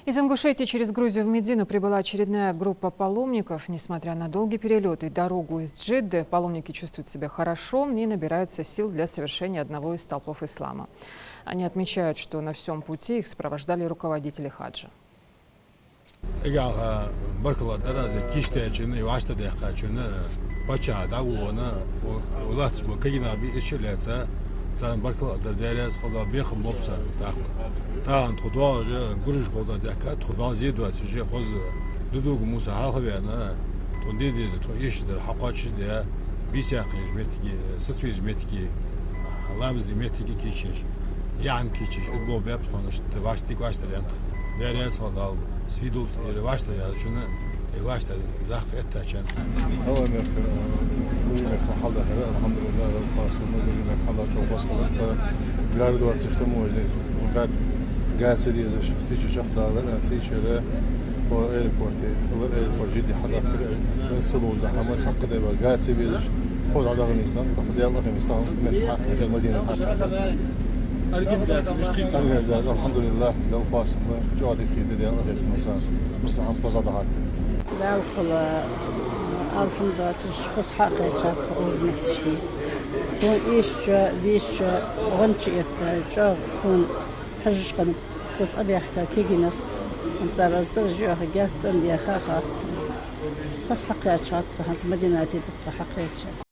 Из Ингушетии через Грузию в Медину прибыла очередная группа паломников. Несмотря на долгий перелет и дорогу из Джидды, паломники чувствуют себя хорошо и набираются сил для совершения одного из столпов ислама. Они отмечают, что на всем пути их сопровождали руководители хаджа. Sen barkılarda değerli kola bir hem mopsa tağın tutuğu gürüş kola deka tutuğu ziyadı açıcı koz dudu Musa halkıyana tondi dizi to işdir hakaçız diye bir şakış metki sıçviz metki Allah'ımız metki keçiş yan keçiş bu bep konuştu başlık başladı değerli kola sidul başladı şunu başladı zak ettiğin Bugüne kaldı herhalde elhamdülillah Kasım'da bugüne kaldı çok baskılar bilardo atışta mojne fakat gelse diye işte çok dağlar şeylere o airport'e olur airport ciddi hadakır الصلوج حماس حق ده gelse bir خود على Afganistan tabii Allah Afganistan meşhur her medine أرجع الحمد لله ده Kasım'da çok iyi de Allah etmezse mesela fazla daha لا أدخل الحمد لله خص حقي شات غوز متشكي تون إيش ديش غنشيت جا تون حجج قن تقول أبي أحكي كيجينا أنت رزق جو حاجات عندي خاخات خص حقي شات هذا مدينتي تطلع حقي شات